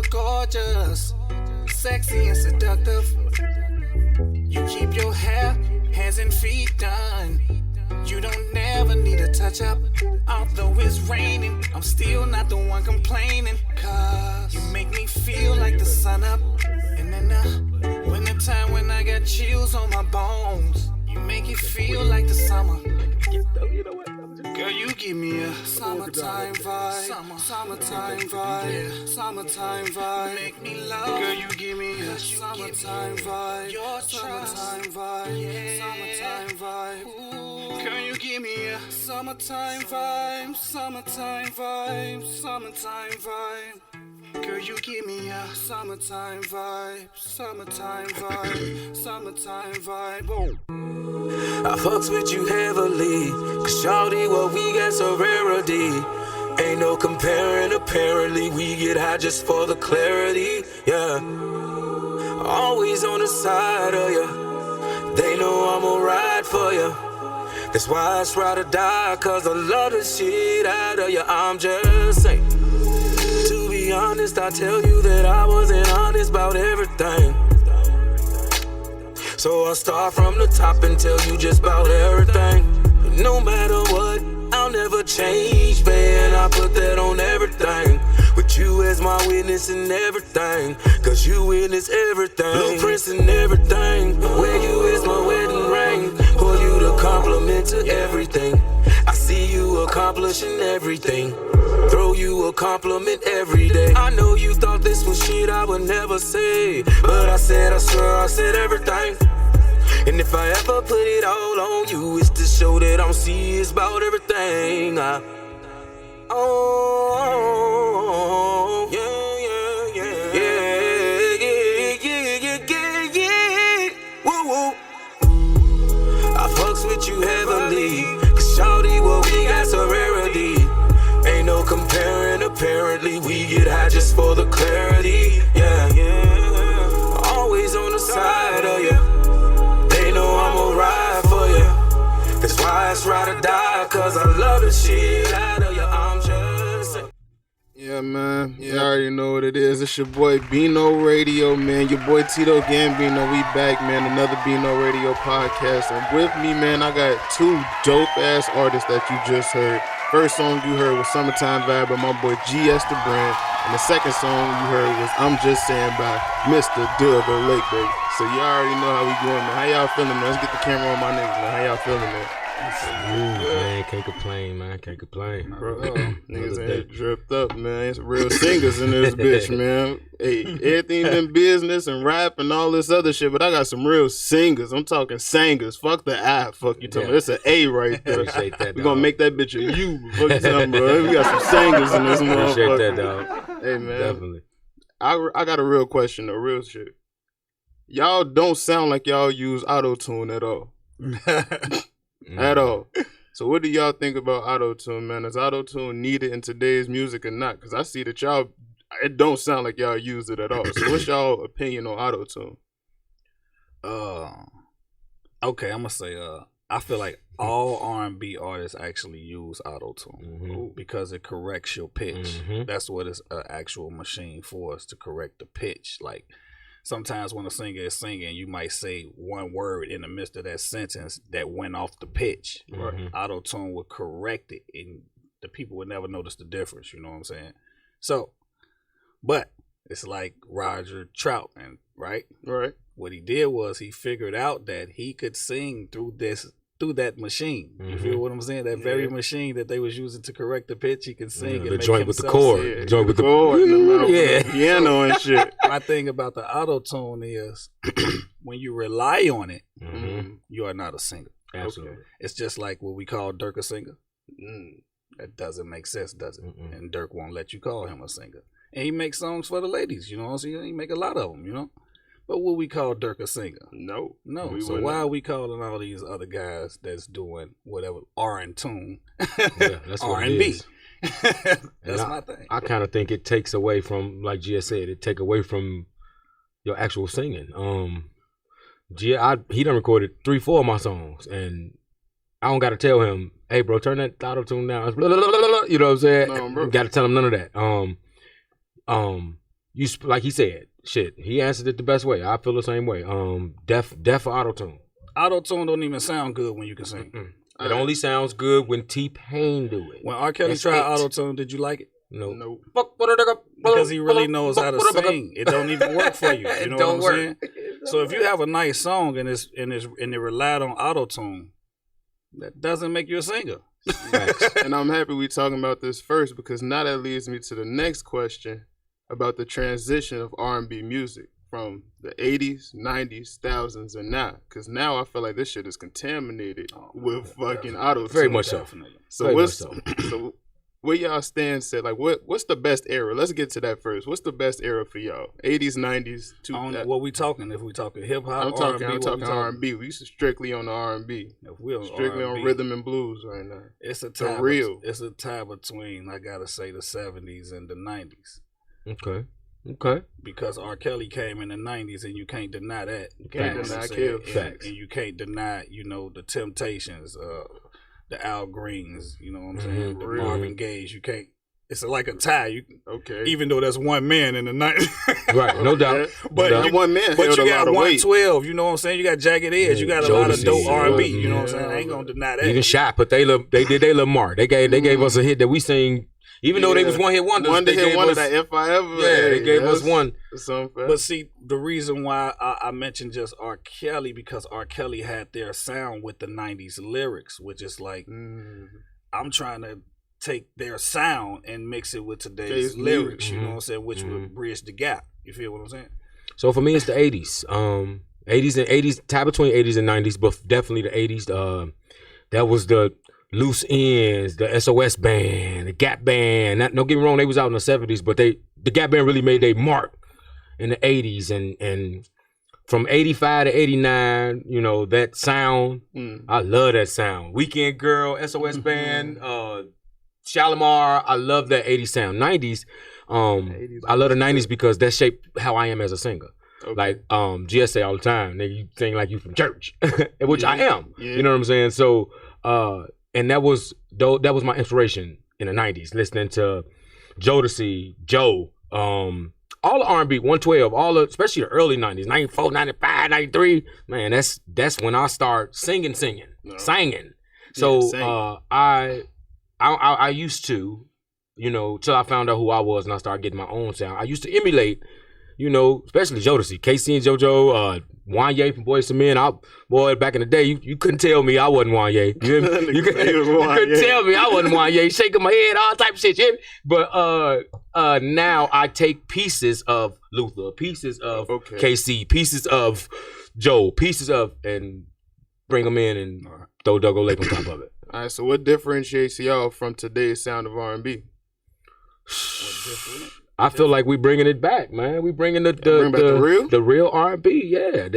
look gorgeous, sexy and seductive. You keep your hair, hands and feet done. You don't never need a touch up. Although it's raining, I'm still not the one complaining. Cause you make me feel like the sun up. And in the winter time when I got chills on my bones, you make it feel like the summer. Girl, you give me a summertime vibe, summertime vibe, summertime vibe. Make me love. Girl, you give me a summertime vibe, your summertime vibe, summertime vibe. Girl, you give me a summertime vibe, summertime vibe, summertime vibe. Girl, you give me a summertime vibe, summertime vibe, summertime vibe. Oh. I fucks with you heavily, cause shawty, what we got so rarity. Ain't no comparing, apparently we get high just for the clarity, yeah. Always on the side of ya, they know I'ma ride for ya. That's why it's ride or die, cause I love the shit out of ya. I'm just saying, to be honest, I tell you that I wasn't honest about everything. So I'll start from the top and tell you just about everything. But no matter what, I'll never change, man. I put that on everything. With you as my witness and everything, cause you witness everything. Blueprints and everything. Where you is my wedding ring. For you to compliment to everything. I see you accomplishing everything. Throw you a compliment every day. I know you thought this was shit I would never say, but I swear I said everything. And if I ever put it all on you, it's to show that I'm serious about everything. Woo. I fucks with you heavily, cause shawty, what we got so rarity. Ain't no comparing, apparently we get high just for the clarity, yeah. Always on the side of ya, they know I'ma ride for ya. That's why it's ride or die, cause I love the shit out of ya. I'm just saying. Yeah, man. You already know what it is. It's your boy Bino Radio, man. Your boy Tito Gambino. We back, man. Another Bino Radio podcast. And with me, man, I got two dope-ass artists that you just heard. First song you heard was Summertime Vibe by my boy GS the Brand. And the second song you heard was I'm Just Saying by Mr. Dubbo Lake, baby. So you already know how we going, man. How y'all feeling, man? Let's get the camera on my niggas, man. How y'all feeling, man? Man, can't complain, man. Can't complain. Bro, niggas in here dripped up, man. It's real singers in this bitch, man. Hey, everything in business and rap and all this other shit, but I got some real singers. I'm talking singers. Fuck the I. Fuck you talking. It's an A right there. Appreciate that, We're gonna make that bitch a U. Fuck you talking, bro. We got some singers in this motherfucker. Appreciate that, dog. Hey, man. Definitely. I got a real question, a real shit. Y'all don't sound like y'all use auto-tune at all. At all. So what do y'all think about auto-tune, man? Is auto-tune needed in today's music or not? Because I see that y'all, it don't sound like y'all use it at all. So what's y'all opinion on auto-tune? Okay, I'm gonna say I feel like all R&B artists actually use auto-tune because it corrects your pitch. That's what it's an actual machine for, is to correct the pitch. Like sometimes when a singer is singing, you might say one word in the midst of that sentence that went off the pitch. Auto-tune would correct it, and the people would never notice the difference. You know what I'm saying? So, but it's like Roger Troutman, right? Right. What he did was he figured out that he could sing through that machine. You feel what I'm saying? That very machine that they was using to correct the pitch, he could sing and the make joint with the himself chord. sing. The joint with the chord. Yeah. Piano and shit. My thing about the auto-tune is when you rely on it, you are not a singer. Absolutely. It's just like what we call Dirk a singer. That doesn't make sense, does it? And Dirk won't let you call him a singer. And he makes songs for the ladies, you know what I'm saying? He make a lot of them, you know? But will we call Dirk a singer? No. So why are we calling all these other guys that's doing whatever R&tune? That's what R&B. it is. That's my thing. I kind of think it takes away from, like Gia said, it take away from your actual singing. He done recorded 3-4 of my songs, and I don't got to tell him, hey, bro, turn that auto tune down. You know what I'm saying? No, bro. Got to tell him none of that. like he said, shit. He answered it the best way. I feel the same way. Deaf for auto-tune. Auto-tune don't even sound good when you can sing. It only sounds good when T-Pain do it. When R. Kelly tried auto-tune, did you like it? No. Because he really knows how to sing. It don't even work for you. You know what I'm saying? So if you have a nice song and it relied on auto-tune, that doesn't make you a singer. And I'm happy we talking about this first, because now that leads me to the next question about the transition of R&B music from the 80s, 90s, thousands, and now. Because now I feel like this shit is contaminated with fucking auto-tune. Very much so. So where y'all stand said, like, what's the best era? Let's get to that first. What's the best era for y'all? 80s, 90s, 2000s? What we talking? If we talking hip hop, I'm talking R&B. We strictly on the R&B. If we on strictly R&B, on rhythm and blues right now. It's a tie. It's a tie between, I gotta say, the 70s and the 90s. Okay. Because R. Kelly came in the 90s, and you can't deny that. You can't deny Kill. And you can't deny, the Temptations, the Al Greens, you know what I'm saying? The Marvin Gaye's. You can't. It's like a tie. Even though that's one man in the 90s. Right, no doubt. But one man but held you a got lot of weight. 112, you know what I'm saying? You got Jagged Edge. You got a lot of dope R&B, you know what I'm saying? I ain't gonna deny that. Even Shot, but they did their little mark. They gave us a hit that we sing. Even though they was one hit wonders, they gave us that If I Ever. Yeah, they gave us one. But see, the reason why I mentioned just R. Kelly, because R. Kelly had their sound with the 90s lyrics, which is like, I'm trying to take their sound and mix it with today's lyrics, you know what I'm saying, which would bridge the gap. You feel what I'm saying? So for me, it's the 80s. 80s, tie between 80s and 90s, but definitely the 80s. That was the Loose Ends, the SOS Band, the Gap Band. Don't get me wrong, they was out in the 70s, but the Gap Band really made their mark in the 80s. And from 85 to 89, that sound, I love that sound. Weekend Girl, SOS Band, Shalimar, I love that 80s sound. 90s, I love the 90s because that shaped how I am as a singer. Okay. Like GSA all the time, nigga, you sing like you from church, which I am. Yeah. You know what I'm saying? So, and that was my inspiration in the 90s, listening to Jodeci, Joe, all the R&B, 112, especially the early 90s, 94, 95, 93. Man, that's when I start singing. So I used to, till I found out who I was and I started getting my own sound. I used to emulate, especially Jodeci, KC and JoJo, Wanye from Boyz II Men. Back in the day, you couldn't tell me I wasn't Wanye. You couldn't tell me I wasn't Wanye, shaking my head, all type of shit. You hear me? But now I take pieces of Luther, pieces of KC, pieces of Joe, and bring them in and throw Dogo Lake on top of it. All right, so what differentiates y'all from today's sound of R&B? I feel like we bringing it back, man. We bringing the real R&B, yeah.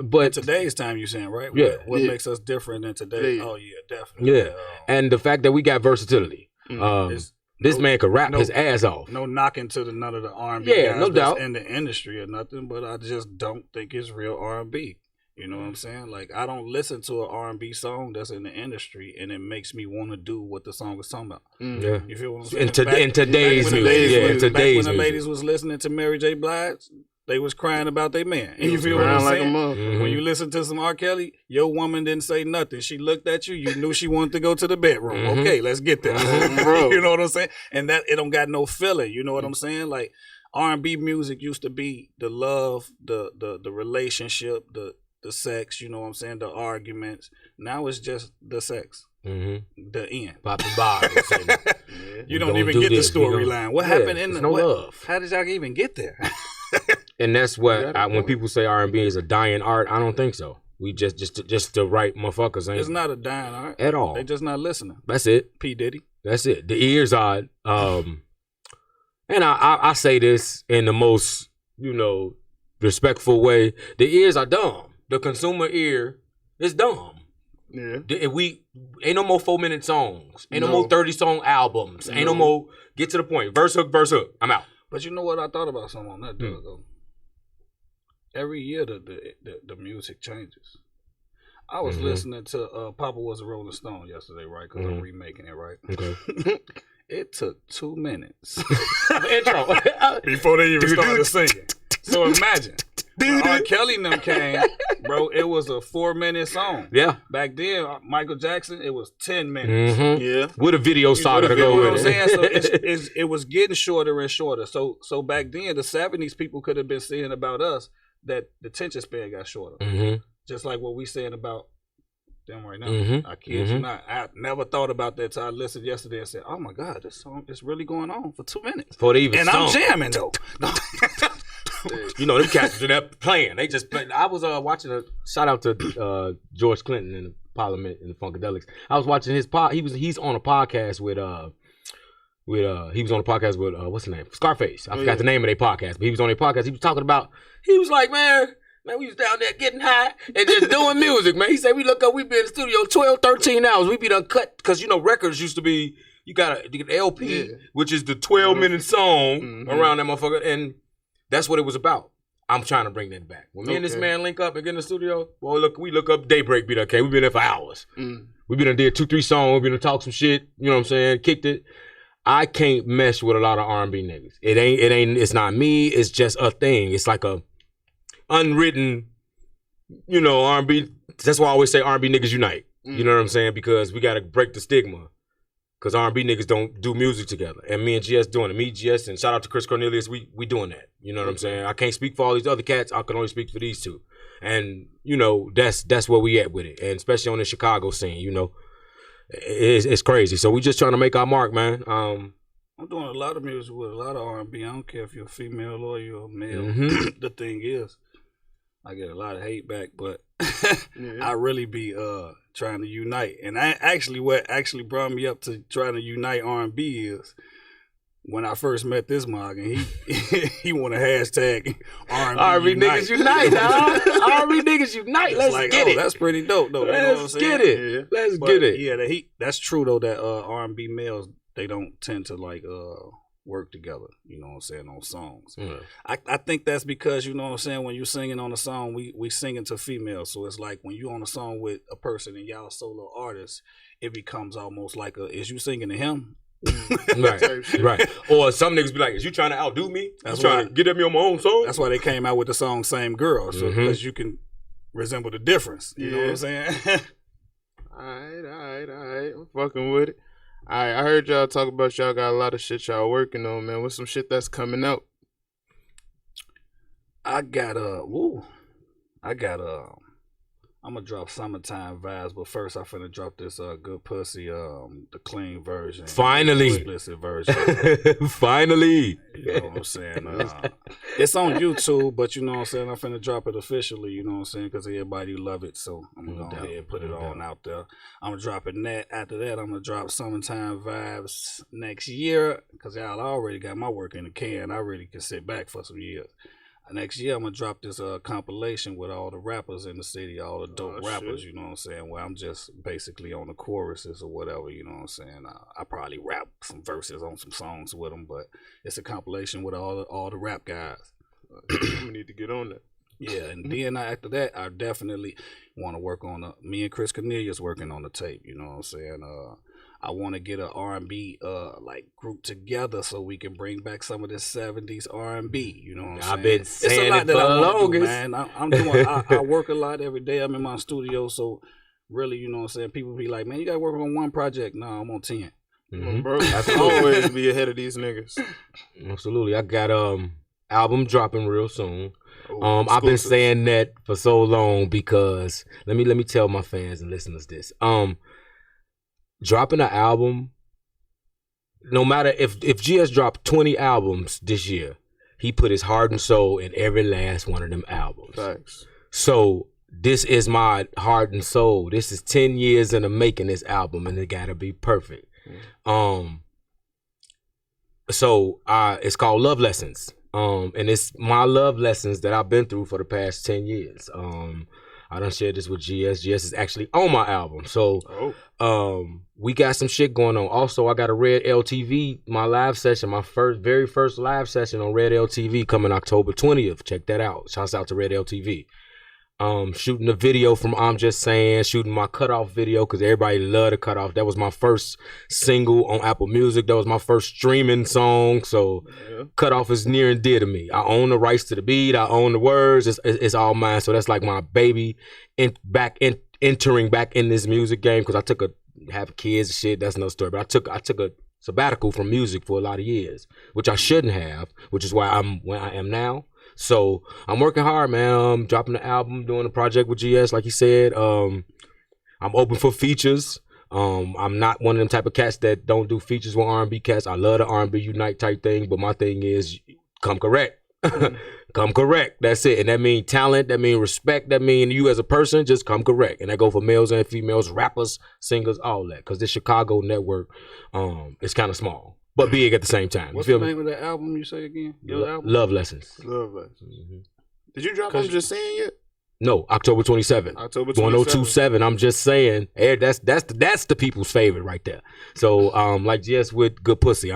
But in today's time, you saying, right? Yeah. What makes us different than today? Yeah. Oh yeah, definitely. Yeah, and the fact that we got versatility. This man could rap his ass off. No knocking to none of the R&B guys no doubt in the industry or nothing, but I just don't think it's real R&B. You know what I'm saying? Like, I don't listen to an R&B song that's in the industry and it makes me want to do what the song is talking about. Yeah. You feel what I'm saying? In today's music. When the ladies was listening to Mary J. Blige, they was crying about their man. And you feel what I'm saying? When you listen to some R. Kelly, your woman didn't say nothing. She looked at you. You knew she wanted to go to the bedroom. Okay, let's get there. You know what I'm saying? And that it don't got no feeling. You know what I'm saying? Like, R&B music used to be the love, the relationship, the sex, you know what I'm saying, the arguments. Now it's just the sex. The end. Pop and bob. You don't even get the storyline. What happened in the love? How did y'all even get there? And that's what when people say R&B is a dying art, I don't think so. We just the right motherfuckers ain't. It's not a dying art at all. They just not listening. That's it. P. Diddy. That's it. The ears are and I say this in the most, respectful way. The ears are dumb. The consumer ear is dumb. Yeah. Ain't no more 4-minute songs. Ain't no more 30-song albums. Ain't no more get to the point. Verse hook. I'm out. But you know what? I thought about something on that though. Every year the music changes. I was listening to Papa Was a Rolling Stone yesterday, right? Because I'm remaking it, right? Okay. It took 2 minutes Intro. before they even started singing. So imagine. When R. Kelly and them came, bro, it was a 4-minute song. Yeah. Back then, Michael Jackson, it was 10 minutes. Mm-hmm. Yeah. With a video saga to go You know with what I'm it. saying? So it was getting shorter and shorter. So back then, the 70s people could have been saying about us that the attention span got shorter. Mm-hmm. Just like what we saying about them right now. Mm-hmm. I kid you not. I never thought about that till I listened yesterday and said, oh my God, this song is really going on for 2 minutes. Before they even And sung. I'm jamming though. You know, them cats are up playing. They just play. I was watching a shout out to George Clinton in the Parliament in the Funkadelics. I was watching his he's on a podcast with he was on a podcast with what's his name? Scarface. I forgot the name of their podcast, but he was on their podcast. He was talking about, he was like, man, we was down there getting high and just doing music, man. He said we look up, we be in the studio 12, 13 hours. We be done cut because records used to be you got an LP, which is the 12-minute song around that motherfucker, and that's what it was about. I'm trying to bring that back. When me and this man link up and get in the studio, well, we look up Daybreak beat. Okay, we've been there for hours. We been did 2-3 songs. We been talk some shit. You know what I'm saying? Kicked it. I can't mess with a lot of R&B niggas. It ain't. It's not me. It's just a thing. It's like a unwritten, R&B. That's why I always say R&B niggas unite. You know what I'm saying? Because we got to break the stigma. Because R&B niggas don't do music together. And me and GS doing it. Me, GS, and shout out to Chris Cornelius, we doing that. You know what I'm saying? I can't speak for all these other cats. I can only speak for these two. And, that's where we at with it. And especially on the Chicago scene, it's crazy. So we just trying to make our mark, man. I'm doing a lot of music with a lot of R&B. I don't care if you're a female or you're a male. The thing is, I get a lot of hate back, but I really be trying to unite. And what actually brought me up to trying to unite R&B is when I first met this mug, and he want to hashtag R&B niggas unite, dog. R&B niggas unite. Let's get it. That's pretty dope, though. Let's get it. Yeah. Let's get it. Yeah, that's true though. That R&B males, they don't tend to work together, on songs. I think that's because, when you're singing on a song, we singing to females. So it's like when you on a song with a person and y'all solo artists, it becomes almost like is you singing to him? Right. Or some niggas be like, is you trying to outdo me? You trying to get at me on my own song? That's why they came out with the song Same Girl. So because you can resemble the difference. You know what I'm saying? All right. I'm fucking with it. All right, I heard y'all talk about y'all got a lot of shit y'all working on, man. What's some shit that's coming out? I'm gonna drop Summertime Vibes, but first I'm finna drop this Good Pussy, the clean version. Finally. The explicit version. Finally. You know what I'm saying? It's on YouTube, but you know what I'm saying? I'm finna drop it officially, you know what I'm saying? Because everybody love it, so I'm gonna go ahead and put it on out there. I'm gonna drop it after that. I'm gonna drop Summertime Vibes next year, because y'all already got my work in the can. I really can sit back for some years. Next year, I'm going to drop this compilation with all the rappers in the city, all the dope rappers, you know what I'm saying, where I'm just basically on the choruses or whatever, you know what I'm saying. I probably rap some verses on some songs with them, but it's a compilation with all the rap guys. I'm going to need to get on that. Yeah, and then after that, I definitely want to work on me and Chris Cornelius working on the tape, you know what I'm saying. I want to get an R&B group together so we can bring back some of this 70s R&B. You know what I'm saying? I've been saying it's a lot it that for I the want to do, longest. man. I'm doing. I work a lot every day. I'm in my studio, so really, you know what I'm saying. People be like, "Man, you got to work on one project." No, I'm on 10. Bro, I can always be ahead of these niggas. Absolutely. I got album dropping real soon. I've been saying that for so long because let me tell my fans and listeners this. Dropping an album, no matter if GS dropped 20 albums this year, he put his heart and soul in every last one of them albums. Thanks. So this is my heart and soul. This is 10 years in the making this album, and it gotta be perfect. So it's called Love Lessons. And it's my love lessons that I've been through for the past 10 years. I done shared this with GS. GS is actually on my album. So we got some shit going on. Also, I got a Red LTV, my live session, my very first live session on Red LTV coming October 20th. Check that out. Shouts out to Red LTV. shooting a video from I'm Just Saying, shooting my Cutoff video because everybody loved the Cutoff. That was my first single on Apple Music. That was my first streaming song. So Cutoff is near and dear to me. I own the rights to the beat. I own the words. It's all mine. So that's like my baby entering back in this music game because I took have kids and shit. That's another story. But I took a sabbatical from music for a lot of years, which I shouldn't have, which is why I'm where I am now. So I'm working hard, man. I'm dropping the album, doing a project with GS, like he said. I'm open for features. I'm not one of them type of cats that don't do features with R&B cats. I love the R&B Unite type thing, but my thing is come correct. Come correct. That's it. And that mean talent, that mean respect, that mean you as a person, just come correct. And that go for males and females, rappers, singers, all that. Because this Chicago network is kind of small, but big at the same time. What's the name of the album you say again? Your album? Love Lessons. Love Lessons. Mm-hmm. Did you drop I'm Just Saying yet? No, October 27th. October 27th. 1027. I'm Just Saying. Hey, that's the people's favorite right there. So like GS with Good Pussy.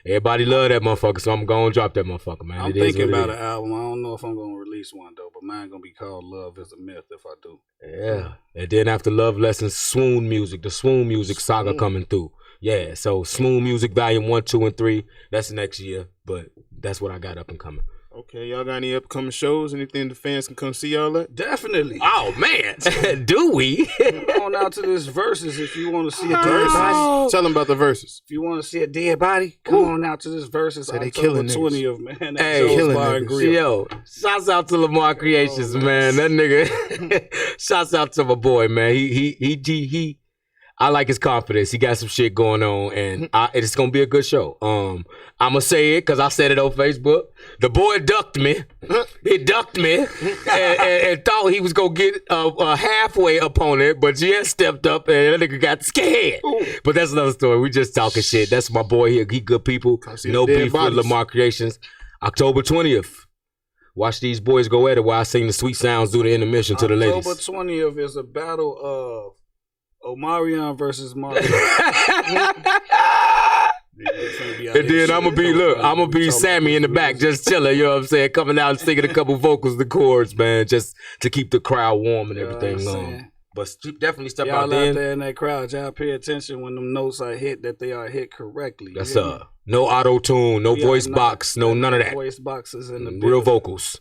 Everybody love that motherfucker, so I'm gonna drop that motherfucker, man. I'm thinking about an album. I don't know if I'm gonna release one though, but mine gonna be called Love Is a Myth if I do. Yeah. And then after Love Lessons, Swoon Music, the Swoon Music saga coming through. Yeah, so Swoon Music Volume 1, 2, and 3. That's next year, but that's what I got up and coming. Okay, y'all got any upcoming shows? Anything the fans can come see y'all at? Definitely. Oh man, do we? Come on out to this Versus if you want to see a dead body. Tell them about the Versus. If you want to see a dead body, come on out to this Versus. So they October killing 20th, man. Hey, killing niggas. Yo, shouts out to Lamar Creations, man. That nigga. Shouts out to my boy, man. He I like his confidence. He got some shit going on, and it's gonna be a good show. I'ma say it because I said it on Facebook. The boy ducked me. He ducked me and thought he was gonna get a halfway opponent, but GS stepped up and that nigga got scared. Ooh. But that's another story. We just talking shit. That's my boy here. He good people. No beef with Lamar Creations. October 20th. Watch these boys go at it while I sing the sweet sounds through the intermission to the ladies. October 20th is a battle of Omarion versus Mario. And then I'm gonna be Sammy in the back, just chilling, you know what I'm saying? Coming out and singing a couple vocals, the chords, man, just to keep the crowd warm and everything. But definitely step y'all out there. Out there in that crowd, y'all pay attention when them notes are hit, that they are hit correctly. That's no auto-tune, no voice box, no none of that. Voice boxes in the real vocals.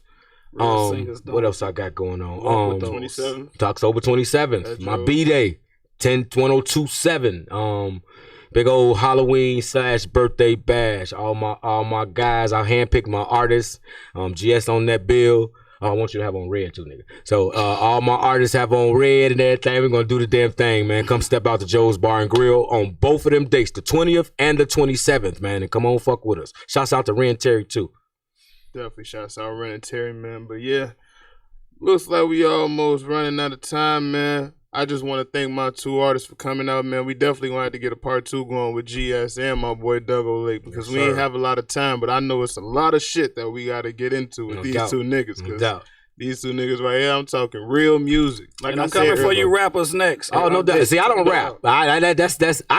What else I got going on? 27th. October 27th, my B-Day. 10-1027. Big old Halloween / birthday bash. All my guys, I handpicked my artists. GS on that bill. I want you to have on red too, nigga. So all my artists have on red and everything. We're gonna do the damn thing, man. Come step out to Joe's Bar and Grill on both of them dates, the 20th and the 27th, man. And come on, fuck with us. Shouts out to Ren Terry too. Definitely shouts out Ren and Terry, man. But yeah, looks like we almost running out of time, man. I just want to thank my two artists for coming out, man. We definitely going to have to get a part 2 going with GS and my boy Doug O'Lake because we ain't have a lot of time, but I know it's a lot of shit that we got to get into with these two niggas. No doubt. These two niggas right here, I'm talking real music. Like I'm coming for you rappers next. Oh, no doubt. See, I don't rap. I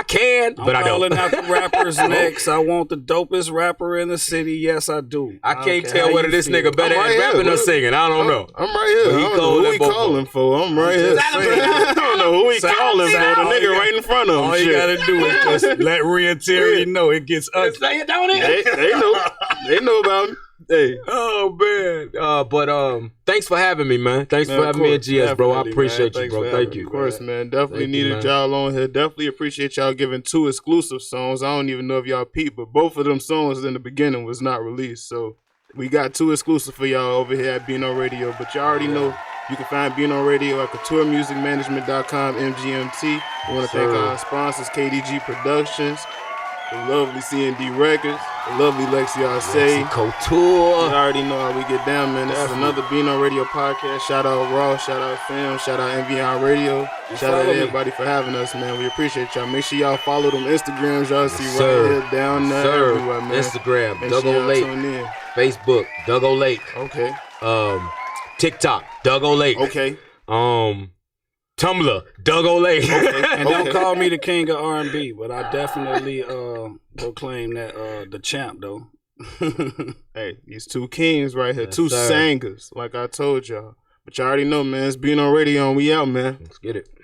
can, but I don't. I'm calling out the rappers next. I want the dopest rapper in the city. Yes, I do. I can't tell whether this nigga better at rapping or singing. I don't know. I'm right here. I don't know who he calling for. I'm right here. I don't know who he calling for. The nigga right in front of him. All you gotta do is just let Rhea and Terry know it gets ugly. Say it, don't it? They know. They know about me. Hey. Oh man. But thanks for having me, man. Thanks for having me at GS, bro. I appreciate you, bro. Thank you. Of course, man. Definitely needed y'all on here. Definitely appreciate y'all giving 2 exclusive songs. I don't even know if y'all peeped, but both of them songs in the beginning was not released. So we got 2 exclusive for y'all over here at Bino Radio. But y'all already know you can find Bino Radio at CoutureMusicManagement.com, MGMT. I want to thank our sponsors, KDG Productions, the lovely C&D Records, the lovely Lexi Arce. Couture. You already know how we get down, man. This is another Bino Radio podcast. Shout out Raw, shout out Film, shout out MVI Radio. Shout out everybody for having us, man. We appreciate y'all. Make sure y'all follow them Instagrams. Y'all see right here, down there, everywhere, man. Instagram, Doug O'Lake. Facebook, Doug O'Lake. Okay. TikTok, Doug O'Lake. Okay. Tumblr, Doug O'Lake. Okay. And don't call me the king of R&B, but I definitely proclaim that the champ, though. Hey, these 2 kings right here, 2 singers, like I told y'all. But you already know, man. It's Bino Radio, and we out, man. Let's get it.